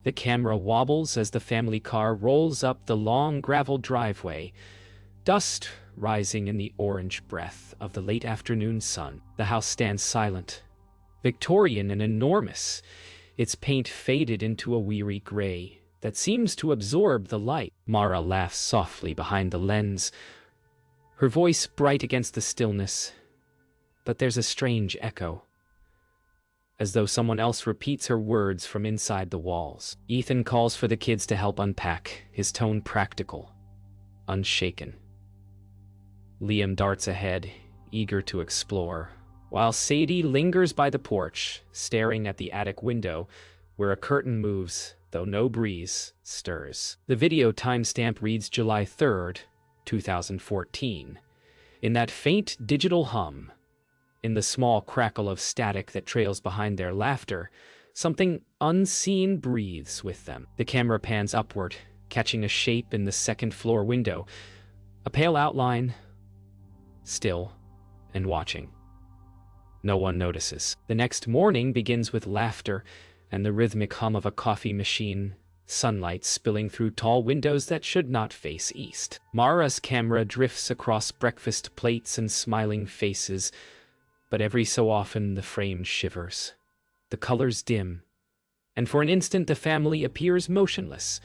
The camera wobbles as the family car rolls up the long gravel driveway, dust rising in the orange breath of the late afternoon sun. The house stands silent, Victorian and enormous, its paint faded into a weary gray that seems to absorb the light. Mara laughs softly behind the lens, her voice bright against the stillness, but there's a strange echo, as though someone else repeats her words from inside the walls. Ethan calls for the kids to help unpack, his tone practical, unshaken. Liam darts ahead, eager to explore, while Sadie lingers by the porch, staring at the attic window, where a curtain moves, though no breeze stirs. The video timestamp reads July 3rd, 2014. In that faint digital hum, in the small crackle of static that trails behind their laughter, something unseen breathes with them. The camera pans upward, catching a shape in the second-floor window, a pale outline, still and watching. No one notices. The next morning begins with laughter and the rhythmic hum of a coffee machine, sunlight spilling through tall windows that should not face east. Mara's camera drifts across breakfast plates and smiling faces, but every so often the frame shivers. The colors dim, and for an instant the family appears motionless,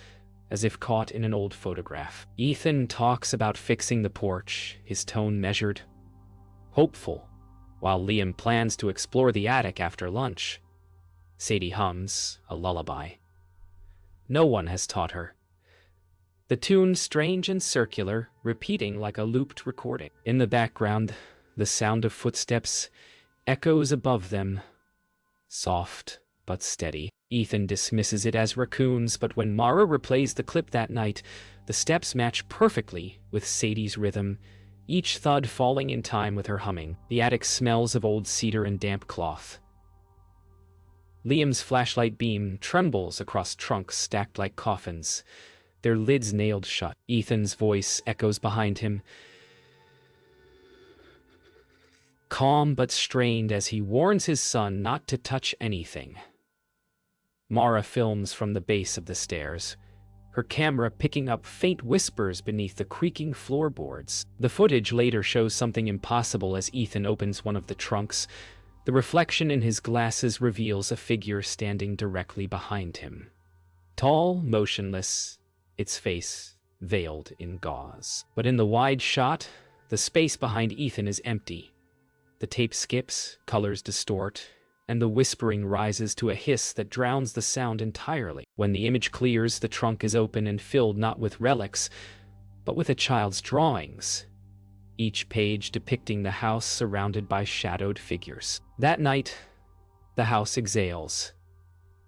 as if caught in an old photograph. Ethan talks about fixing the porch, his tone measured, hopeful, while Liam plans to explore the attic after lunch. Sadie hums a lullaby. No one has taught her. The tune strange and circular, repeating like a looped recording. In the background, the sound of footsteps echoes above them, soft but steady. Ethan dismisses it as raccoons, but when Mara replays the clip that night, the steps match perfectly with Sadie's rhythm, each thud falling in time with her humming. The attic smells of old cedar and damp cloth. Liam's flashlight beam trembles across trunks stacked like coffins, their lids nailed shut. Ethan's voice echoes behind him, calm but strained as he warns his son not to touch anything. Mara films from the base of the stairs, her camera picking up faint whispers beneath the creaking floorboards. The footage later shows something impossible as Ethan opens one of the trunks. The reflection in his glasses reveals a figure standing directly behind him. Tall, motionless, its face veiled in gauze. But in the wide shot, the space behind Ethan is empty. The tape skips, colors distort, and the whispering rises to a hiss that drowns the sound entirely. When the image clears, the trunk is open and filled not with relics, but with a child's drawings, each page depicting the house surrounded by shadowed figures. That night, the house exhales.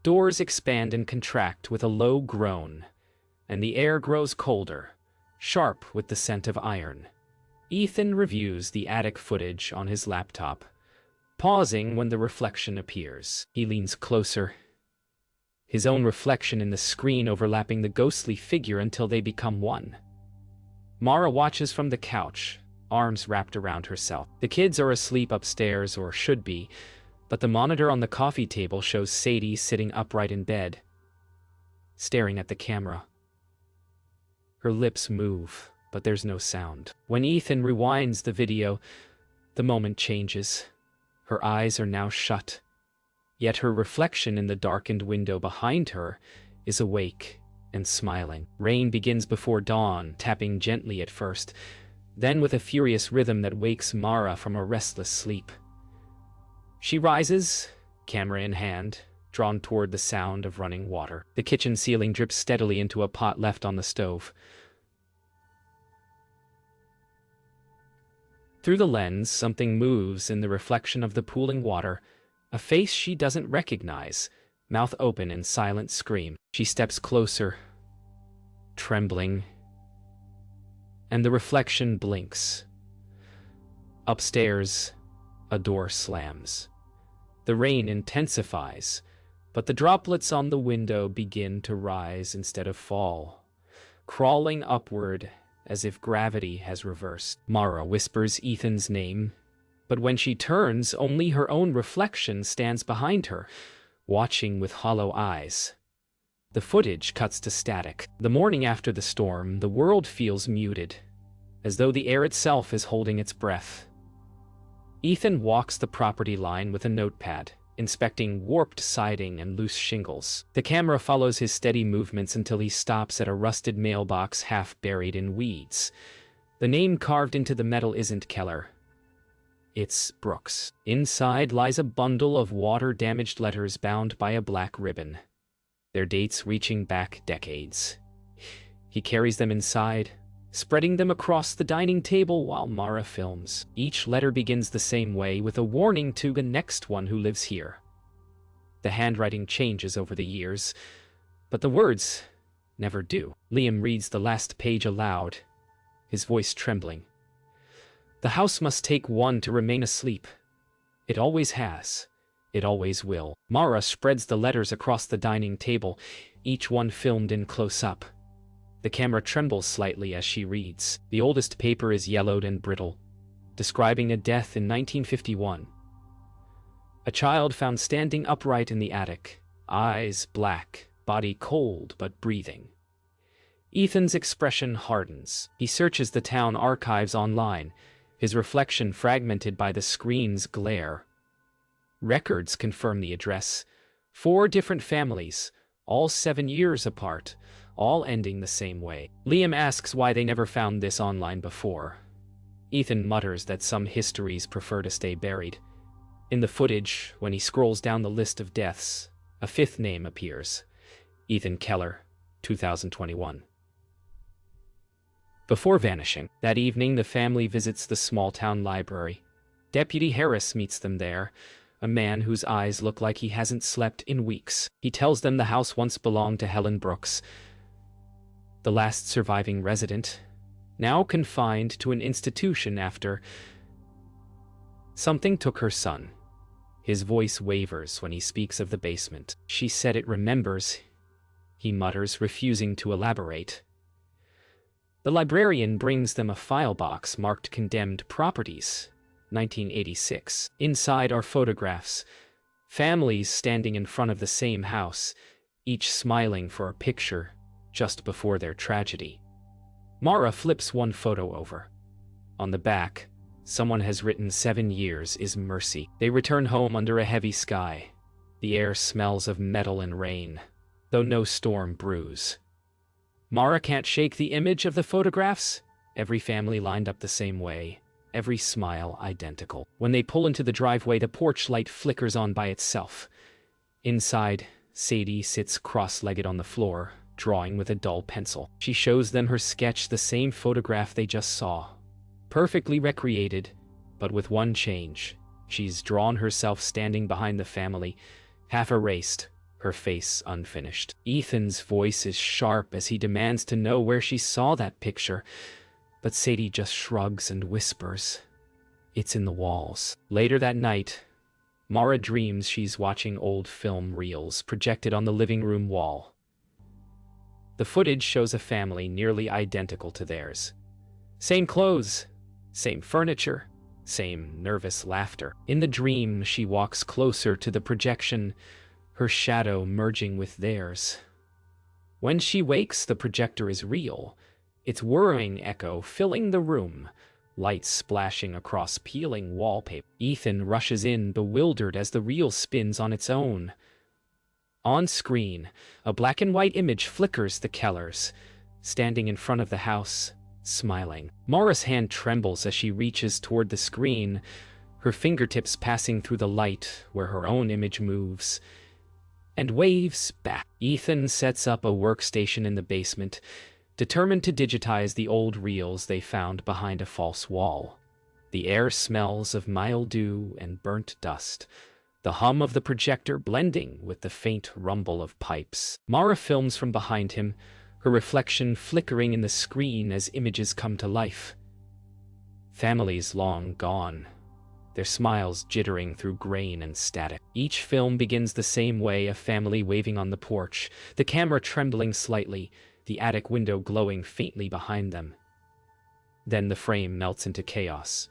Doors expand and contract with a low groan, and the air grows colder, sharp with the scent of iron. Ethan reviews the attic footage on his laptop, pausing when the reflection appears. He leans closer, his own reflection in the screen overlapping the ghostly figure until they become one. Mara watches from the couch, arms wrapped around herself. The kids are asleep upstairs, or should be, but the monitor on the coffee table shows Sadie sitting upright in bed, staring at the camera. Her lips move, but there's no sound. When Ethan rewinds the video, the moment changes. Her eyes are now shut, yet her reflection in the darkened window behind her is awake and smiling. Rain begins before dawn, tapping gently at first, then with a furious rhythm that wakes Mara from a restless sleep. She rises, camera in hand, drawn toward the sound of running water. The kitchen ceiling drips steadily into a pot left on the stove. Through the lens, something moves in the reflection of the pooling water, a face she doesn't recognize, mouth open in silent scream. She steps closer, trembling, and the reflection blinks. Upstairs, a door slams. The rain intensifies, but the droplets on the window begin to rise instead of fall, crawling upward as if gravity has reversed. Mara whispers Ethan's name, but when she turns, only her own reflection stands behind her, watching with hollow eyes. The footage cuts to static. The morning after the storm, the world feels muted, as though the air itself is holding its breath. Ethan walks the property line with a notepad, inspecting warped siding and loose shingles. The camera follows his steady movements until he stops at a rusted mailbox half buried in weeds. The name carved into the metal isn't Keller. It's Brooks. Inside lies a bundle of water-damaged letters bound by a black ribbon, their dates reaching back decades. He carries them inside, spreading them across the dining table while Mara films. Each letter begins the same way, with a warning to the next one who lives here. The handwriting changes over the years, but the words never do. Liam reads the last page aloud, his voice trembling. The house must take one to remain asleep. It always has. It always will. Mara spreads the letters across the dining table, each one filmed in close-up. The camera trembles slightly as she reads. The oldest paper is yellowed and brittle, describing a death in 1951. A child found standing upright in the attic, eyes black, body cold but breathing. Ethan's expression hardens. He searches the town archives online, his reflection fragmented by the screen's glare. Records confirm the address. 4 different families, all 7 years apart, all ending the same way. Liam asks why they never found this online before. Ethan mutters that some histories prefer to stay buried. In the footage, when he scrolls down the list of deaths, a 5th name appears. Ethan Keller, 2021. Before vanishing, that evening the family visits the small-town library. Deputy Harris meets them there, a man whose eyes look like he hasn't slept in weeks. He tells them the house once belonged to Helen Brooks, the last surviving resident, now confined to an institution after something took her son. His voice wavers when he speaks of the basement. She said it remembers, he mutters, refusing to elaborate. The librarian brings them a file box marked Condemned Properties, 1986. Inside are photographs, families standing in front of the same house, each smiling for a picture just before their tragedy. Mara flips one photo over. On the back, someone has written 7 years is mercy. They return home under a heavy sky. The air smells of metal and rain, though no storm brews. Mara can't shake the image of the photographs. Every family lined up the same way, every smile identical. When they pull into the driveway, the porch light flickers on by itself. Inside, Sadie sits cross-legged on the floor, drawing with a dull pencil. She shows them her sketch, the same photograph they just saw. Perfectly recreated, but with one change. She's drawn herself standing behind the family, half erased, her face unfinished. Ethan's voice is sharp as he demands to know where she saw that picture, but Sadie just shrugs and whispers, "It's in the walls." Later that night, Mara dreams she's watching old film reels projected on the living room wall. The footage shows a family nearly identical to theirs. Same clothes, same furniture, same nervous laughter. In the dream, she walks closer to the projection, her shadow merging with theirs. When she wakes, the projector is real, its whirring echo filling the room, lights splashing across peeling wallpaper. Ethan rushes in, bewildered as the reel spins on its own. On screen, a black and white image flickers, the Kellers, standing in front of the house, smiling. Mara's hand trembles as she reaches toward the screen, her fingertips passing through the light where her own image moves and waves back. Ethan sets up a workstation in the basement, determined to digitize the old reels they found behind a false wall. The air smells of mildew and burnt dust, the hum of the projector blending with the faint rumble of pipes. Mara films from behind him, her reflection flickering in the screen as images come to life. Families long gone, their smiles jittering through grain and static. Each film begins the same way, a family waving on the porch, the camera trembling slightly, the attic window glowing faintly behind them. Then the frame melts into chaos.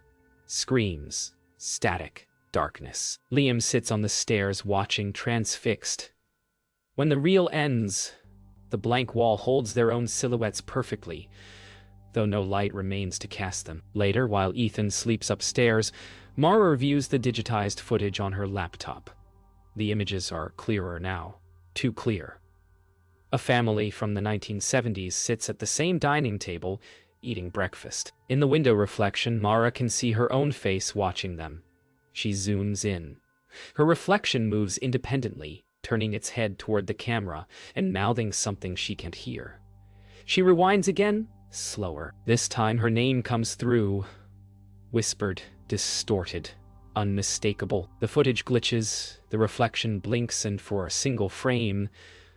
Screams, static, darkness. Liam sits on the stairs watching, transfixed. When the reel ends, The blank wall holds their own silhouettes perfectly, though no light remains to cast them. Later, while Ethan sleeps upstairs, Mara reviews the digitized footage on her laptop. The images are clearer now. Too clear. A family from the 1970s sits at the same dining table, eating breakfast. In the window reflection, Mara can see her own face watching them. She zooms in. Her reflection moves independently, turning its head toward the camera and mouthing something she can't hear. She rewinds again, slower. This time her name comes through, whispered, distorted, unmistakable. The footage glitches, the reflection blinks, and for a single frame,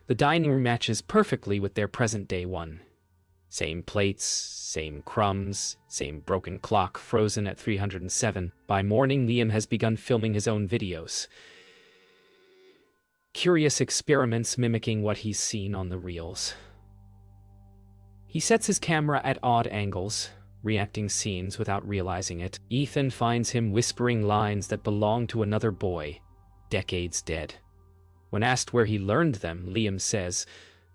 the dining room matches perfectly with their present-day one. Same plates, same crumbs, same broken clock frozen at 307. By morning, Liam has begun filming his own videos. Curious experiments mimicking what he's seen on the reels. He sets his camera at odd angles, reacting scenes without realizing it. Ethan finds him whispering lines that belong to another boy, decades dead. When asked where he learned them, Liam says,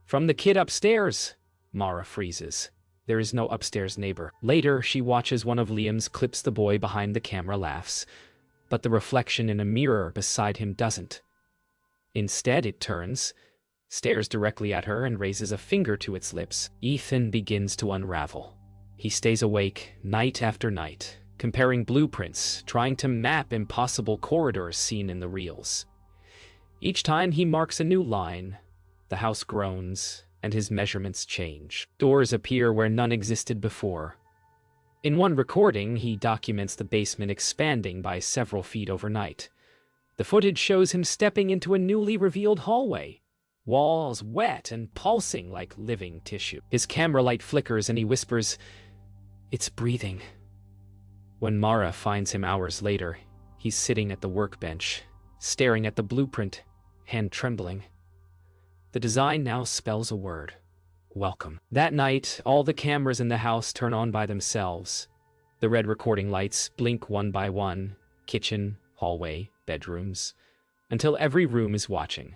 "From the kid upstairs." Mara freezes. There is no upstairs neighbor. Later, she watches one of Liam's clips. The boy behind the camera laughs, but the reflection in a mirror beside him doesn't. Instead, it turns, stares directly at her, and raises a finger to its lips. Ethan begins to unravel. He stays awake night after night, comparing blueprints, trying to map impossible corridors seen in the reels. Each time he marks a new line, the house groans, and his measurements change. Doors appear where none existed before. In one recording, he documents the basement expanding by several feet overnight. The footage shows him stepping into a newly revealed hallway, walls wet and pulsing like living tissue. His camera light flickers and he whispers, "It's breathing." When Mara finds him hours later, he's sitting at the workbench, staring at the blueprint, hand trembling. The design now spells a word: welcome. That night, all the cameras in the house turn on by themselves. The red recording lights blink one by one, kitchen, hallway, bedrooms, until every room is watching.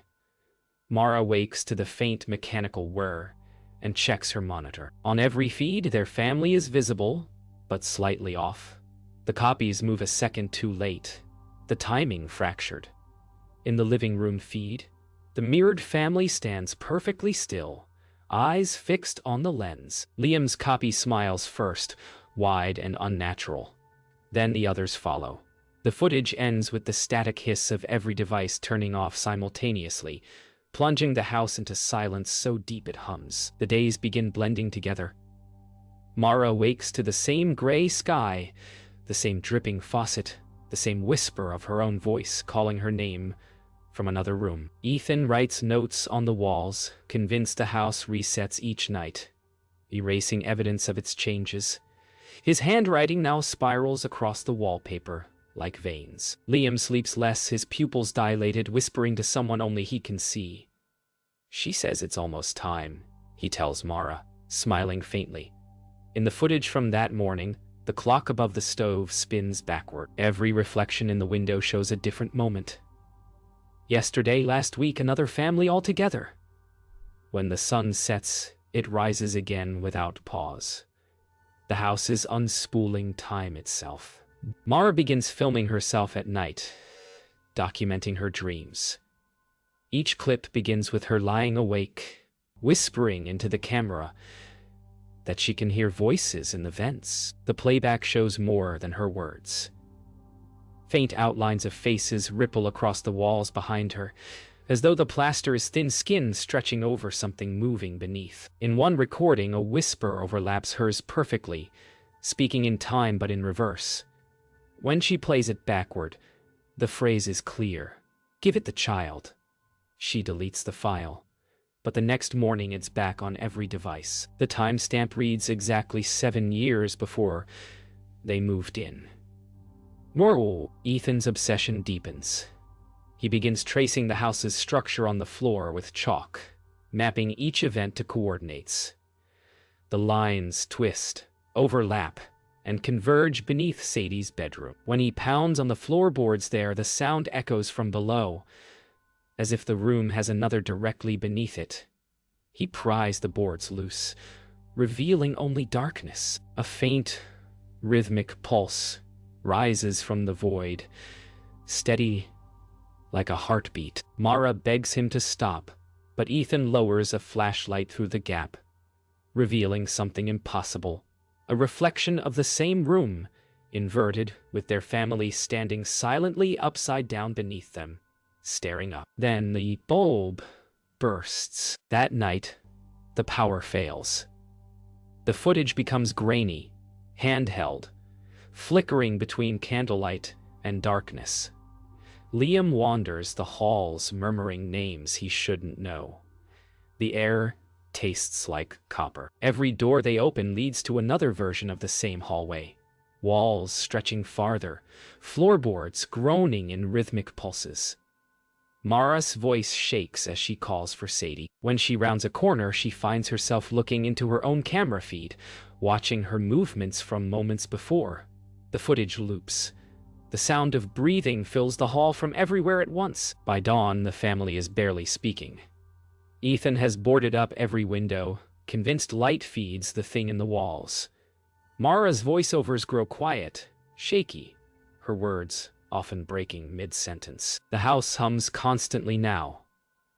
Mara wakes to the faint mechanical whir and checks her monitor. On every feed, their family is visible, but slightly off. The copies move a second too late, the timing fractured. In the living room feed, the mirrored family stands perfectly still, eyes fixed on the lens. Liam's copy smiles first, wide and unnatural. Then the others follow. The footage ends with the static hiss of every device turning off simultaneously, plunging the house into silence so deep it hums. The days begin blending together. Mara wakes to the same gray sky, the same dripping faucet, the same whisper of her own voice calling her name from another room. Ethan writes notes on the walls, convinced the house resets each night, erasing evidence of its changes. His handwriting now spirals across the wallpaper, like veins. Liam sleeps less, his pupils dilated, whispering to someone only he can see. "She says it's almost time," he tells Mara, smiling faintly. In the footage from that morning, the clock above the stove spins backward. Every reflection in the window shows a different moment. Yesterday, last week, another family altogether. When the sun sets, it rises again without pause. The house is unspooling time itself. Mara begins filming herself at night, documenting her dreams. Each clip begins with her lying awake, whispering into the camera that she can hear voices in the vents. The playback shows more than her words. Faint outlines of faces ripple across the walls behind her, as though the plaster is thin skin stretching over something moving beneath. In one recording, a whisper overlaps hers perfectly, speaking in time but in reverse. When she plays it backward, the phrase is clear: "Give it the child." She deletes the file, but the next morning it's back on every device. The timestamp reads exactly 7 years before they moved in. Whoa! Ethan's obsession deepens. He begins tracing the house's structure on the floor with chalk, mapping each event to coordinates. The lines twist, overlap, and converge beneath Sadie's bedroom. When he pounds on the floorboards there, the sound echoes from below, as if the room has another directly beneath it. He pries the boards loose, revealing only darkness. A faint, rhythmic pulse rises from the void, steady like a heartbeat. Mara begs him to stop, but Ethan lowers a flashlight through the gap, revealing something impossible. A reflection of the same room, inverted, with their family standing silently upside down beneath them, staring up. Then the bulb bursts. That night, the power fails. The footage becomes grainy, handheld, flickering between candlelight and darkness. Liam wanders the halls, murmuring names he shouldn't know. The air tastes like copper. Every door they open leads to another version of the same hallway. Walls stretching farther, floorboards groaning in rhythmic pulses. Mara's voice shakes as she calls for Sadie. When she rounds a corner, she finds herself looking into her own camera feed, watching her movements from moments before. The footage loops. The sound of breathing fills the hall from everywhere at once. By dawn, the family is barely speaking. Ethan has boarded up every window, convinced light feeds the thing in the walls. Mara's voiceovers grow quiet, shaky, her words often breaking mid-sentence. The house hums constantly now,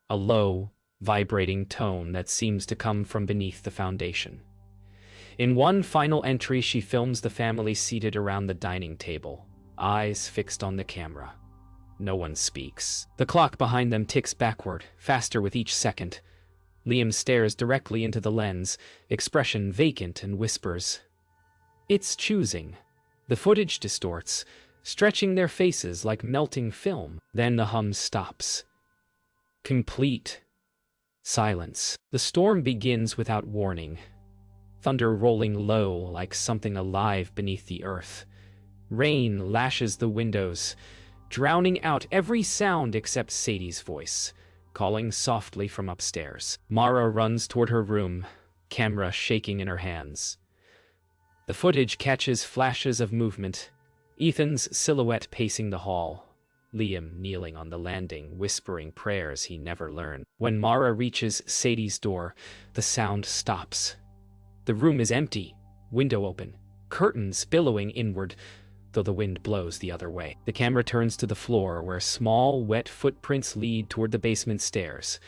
a low, vibrating tone that seems to come from beneath the foundation. In one final entry, she films the family seated around the dining table, eyes fixed on the camera. No one speaks. The clock behind them ticks backward, faster with each second. Liam stares directly into the lens, expression vacant, and whispers, "It's choosing." The footage distorts, stretching their faces like melting film. Then the hum stops. Complete silence. The storm begins without warning. Thunder rolling low like something alive beneath the earth. Rain lashes the windows, drowning out every sound except Sadie's voice, calling softly from upstairs. Mara runs toward her room, camera shaking in her hands. The footage catches flashes of movement. Ethan's silhouette pacing the hall, Liam kneeling on the landing, whispering prayers he never learned. When Mara reaches Sadie's door, the sound stops. The room is empty, window open, curtains billowing inward, though the wind blows the other way. The camera turns to the floor, where small, wet footprints lead toward the basement stairs.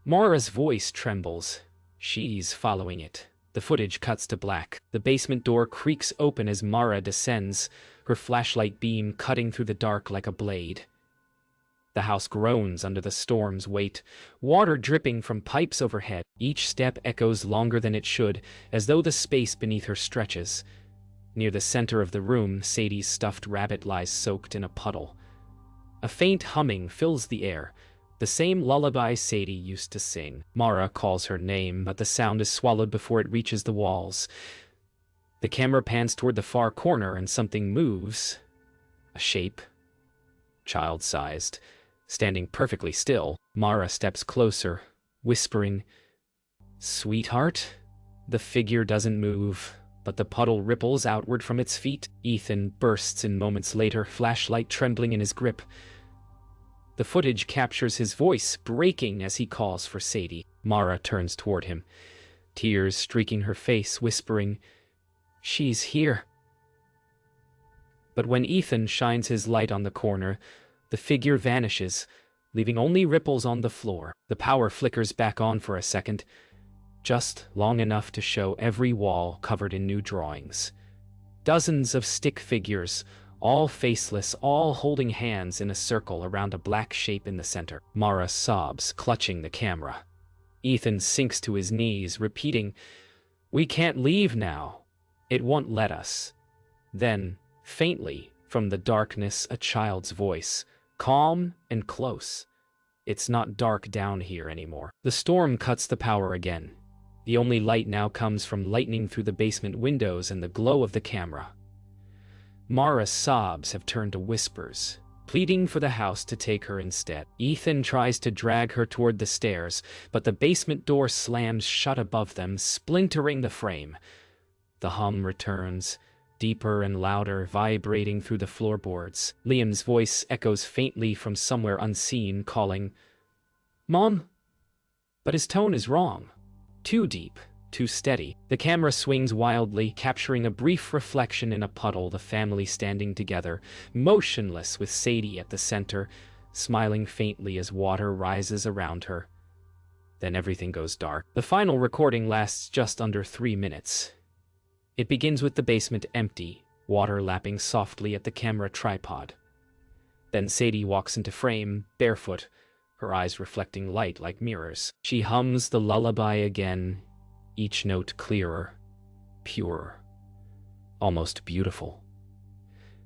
Mara's voice trembles. She's following it. The footage cuts to black. The basement door creaks open as Mara descends, her flashlight beam cutting through the dark like a blade. The house groans under the storm's weight, water dripping from pipes overhead. Each step echoes longer than it should, as though the space beneath her stretches. Near the center of the room, Sadie's stuffed rabbit lies soaked in a puddle. A faint humming fills the air, the same lullaby Sadie used to sing. Mara calls her name, but the sound is swallowed before it reaches the walls. The camera pans toward the far corner and something moves. A shape, child-sized, standing perfectly still. Mara steps closer, whispering, "Sweetheart?" The figure doesn't move, but the puddle ripples outward from its feet. Ethan bursts in moments later, flashlight trembling in his grip. The footage captures his voice, breaking as he calls for Sadie. Mara turns toward him, tears streaking her face, whispering, "She's here." But when Ethan shines his light on the corner, the figure vanishes, leaving only ripples on the floor. The power flickers back on for a second, just long enough to show every wall covered in new drawings. Dozens of stick figures, all faceless, all holding hands in a circle around a black shape in the center. Mara sobs, clutching the camera. Ethan sinks to his knees, repeating, "We can't leave now. It won't let us." Then, faintly, from the darkness, a child's voice, calm and close. "It's not dark down here anymore." The storm cuts the power again. The only light now comes from lightning through the basement windows and the glow of the camera. Mara's sobs have turned to whispers, pleading for the house to take her instead. Ethan tries to drag her toward the stairs, but the basement door slams shut above them, splintering the frame. The hum returns, deeper and louder, vibrating through the floorboards. Liam's voice echoes faintly from somewhere unseen, calling, "Mom? But his tone is wrong. Too deep, too steady. The camera swings wildly, capturing a brief reflection in a puddle, the family standing together, motionless with Sadie at the center, smiling faintly as water rises around her. Then everything goes dark. The final recording lasts just under 3 minutes. It begins with the basement empty, water lapping softly at the camera tripod. Then Sadie walks into frame, barefoot, her eyes reflecting light like mirrors. She hums the lullaby again, each note clearer, purer, almost beautiful.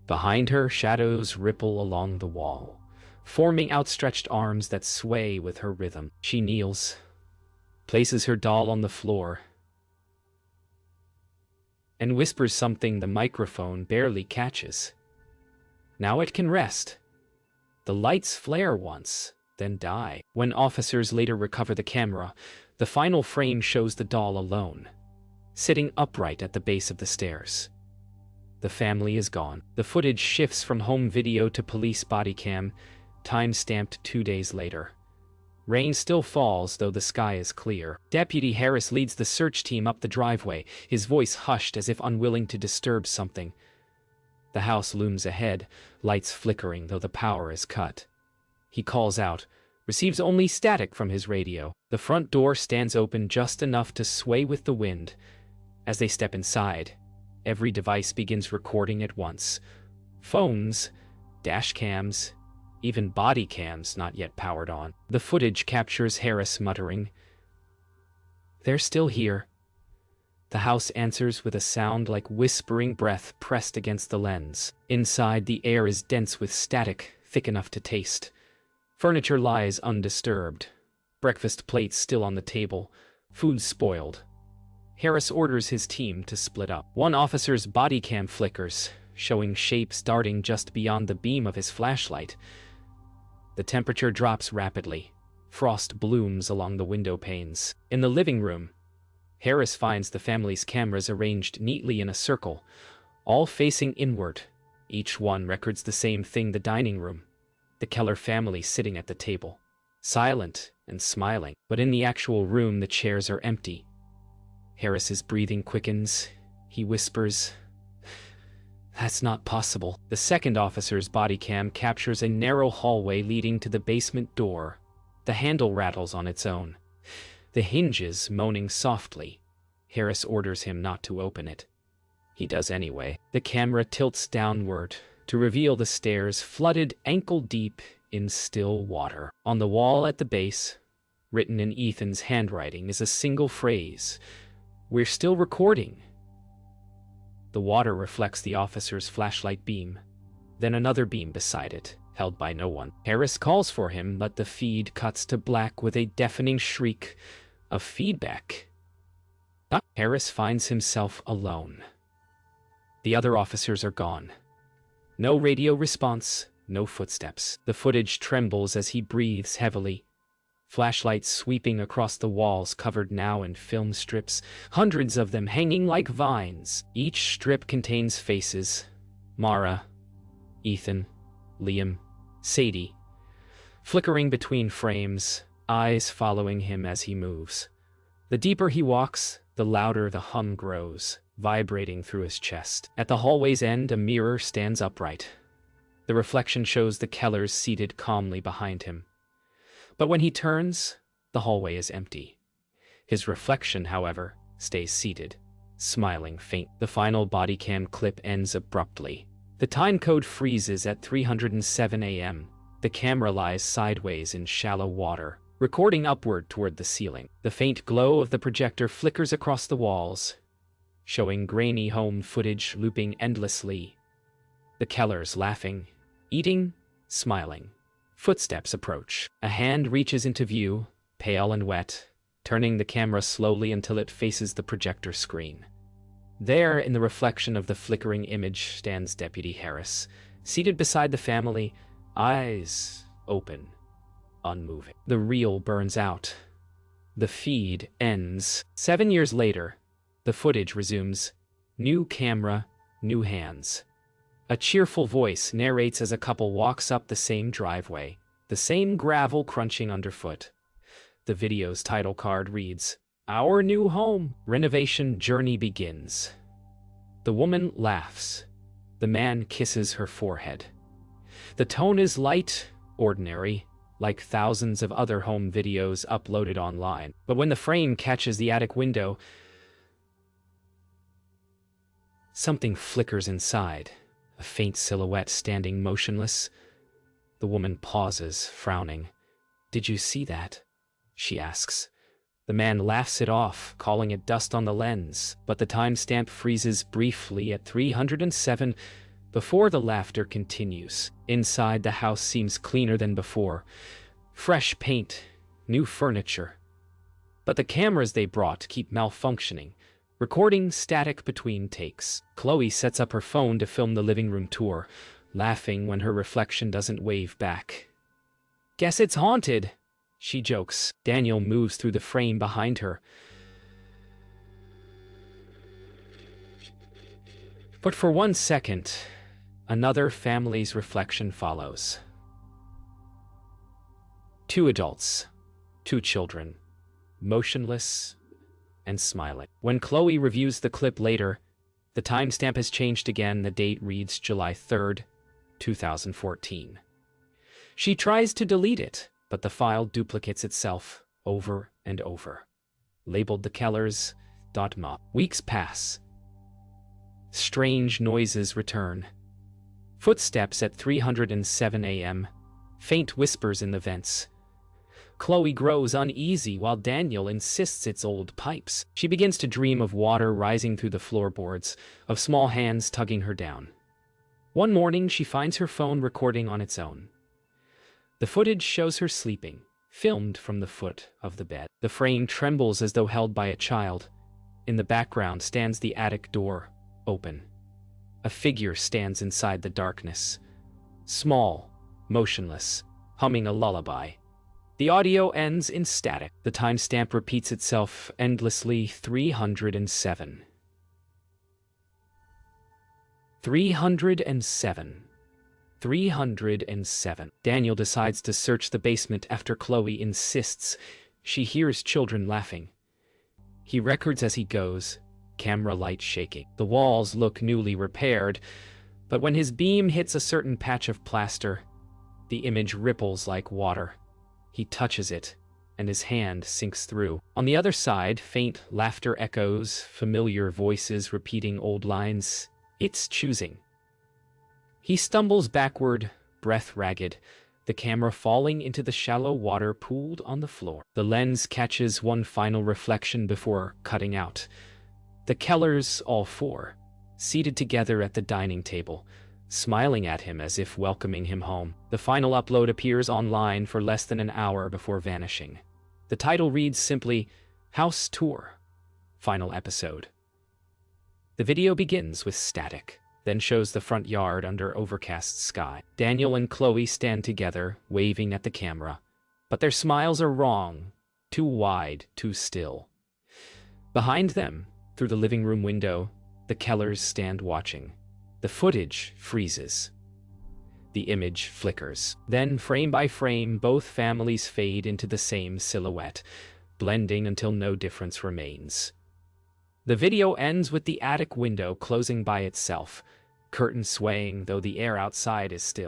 Behind her, shadows ripple along the wall, forming outstretched arms that sway with her rhythm. She kneels, places her doll on the floor, and whispers something the microphone barely catches. Now it can rest. The lights flare once, then die. When officers later recover the camera, the final frame shows the doll alone, sitting upright at the base of the stairs. The family is gone. The footage shifts from home video to police body cam, time-stamped 2 days later. Rain still falls, though the sky is clear. Deputy Harris leads the search team up the driveway, his voice hushed as if unwilling to disturb something. The house looms ahead, lights flickering though the power is cut. He calls out, receives only static from his radio. The front door stands open just enough to sway with the wind. As they step inside, every device begins recording at once. Phones, dash cams, even body cams not yet powered on. The footage captures Harris muttering, "They're still here." The house answers with a sound like whispering breath pressed against the lens. Inside, the air is dense with static, thick enough to taste. Furniture lies undisturbed. Breakfast plates still on the table. Food spoiled. Harris orders his team to split up. One officer's body cam flickers, showing shapes darting just beyond the beam of his flashlight. The temperature drops rapidly. Frost blooms along the window panes. In the living room, Harris finds the family's cameras arranged neatly in a circle, all facing inward. Each one records the same thing: the dining room. The Keller family sitting at the table, silent and smiling. But in the actual room, the chairs are empty. Harris's breathing quickens. He whispers, "That's not possible." The second officer's body cam captures a narrow hallway leading to the basement door. The handle rattles on its own, the hinges moaning softly. Harris orders him not to open it. He does anyway. The camera tilts downward to reveal the stairs flooded ankle-deep in still water. On the wall at the base, written in Ethan's handwriting, is a single phrase, "We're still recording." The water reflects the officer's flashlight beam, then another beam beside it, held by no one. Harris calls for him, but the feed cuts to black with a deafening shriek of feedback. Harris finds himself alone. The other officers are gone. No radio response, no footsteps. The footage trembles as he breathes heavily. Flashlights sweeping across the walls, covered now in film strips, hundreds of them hanging like vines. Each strip contains faces: Mara, Ethan, Liam, Sadie. Flickering between frames, eyes following him as he moves. The deeper he walks, the louder the hum grows, vibrating through his chest. At the hallway's end, a mirror stands upright. The reflection shows the Kellers seated calmly behind him. But when he turns, the hallway is empty. His reflection, however, stays seated, smiling faint. The final body cam clip ends abruptly. The time code freezes at 307 a.m. The camera lies sideways in shallow water, recording upward toward the ceiling. The faint glow of the projector flickers across the walls, showing grainy home footage looping endlessly. The Kellers laughing, eating, smiling. Footsteps approach. A hand reaches into view, pale and wet, turning the camera slowly until it faces the projector screen. There, in the reflection of the flickering image, stands Deputy Harris, seated beside the family, eyes open, unmoving. The reel burns out. The feed ends. 7 years later, the footage resumes. New camera, new hands. A cheerful voice narrates as a couple walks up the same driveway, the same gravel crunching underfoot. The video's title card reads, "Our new home. Renovation journey begins." The woman laughs. The man kisses her forehead. The tone is light, ordinary, like thousands of other home videos uploaded online. But when the frame catches the attic window, something flickers inside, a faint silhouette standing motionless. The woman pauses, frowning. "Did you see that?" she asks. The man laughs it off, calling it dust on the lens, but the timestamp freezes briefly at 307 before the laughter continues. Inside, the house seems cleaner than before. Fresh paint, new furniture. But the cameras they brought keep malfunctioning, recording static between takes. Chloe sets up her phone to film the living room tour, laughing when her reflection doesn't wave back. "Guess it's haunted," she jokes. Daniel moves through the frame behind her. But for 1 second, another family's reflection follows. 2 adults, 2 children, motionless and smiling. When Chloe reviews the clip later, the timestamp has changed again. The date reads July 3rd, 2014. She tries to delete it, but the file duplicates itself over and over. Labeled the Kellers.mop. Weeks pass. Strange noises return. Footsteps at 307 a.m. Faint whispers in the vents. Chloe grows uneasy while Daniel insists it's old pipes. She begins to dream of water rising through the floorboards, of small hands tugging her down. One morning, she finds her phone recording on its own. The footage shows her sleeping, filmed from the foot of the bed. The frame trembles as though held by a child. In the background stands the attic door, open. A figure stands inside the darkness. Small, motionless, humming a lullaby. The audio ends in static. The timestamp repeats itself endlessly. 307. 307. 307. Daniel decides to search the basement after Chloe insists. She hears children laughing. He records as he goes, camera light shaking. The walls look newly repaired, but when his beam hits a certain patch of plaster, the image ripples like water. He touches it, and his hand sinks through. On the other side, faint laughter echoes, familiar voices repeating old lines. It's choosing. He stumbles backward, breath ragged, the camera falling into the shallow water pooled on the floor. The lens catches one final reflection before cutting out. The Kellers, all 4, seated together at the dining table, smiling at him as if welcoming him home. The final upload appears online for less than an hour before vanishing. The title reads simply, "House Tour, Final Episode." The video begins with static, then shows the front yard under overcast sky. Daniel and Chloe stand together, waving at the camera. But their smiles are wrong, too wide, too still. Behind them, through the living room window, the Kellers stand watching. The footage freezes. The image flickers. Then, frame by frame, both families fade into the same silhouette, blending until no difference remains. The video ends with the attic window closing by itself, curtain swaying though the air outside is still.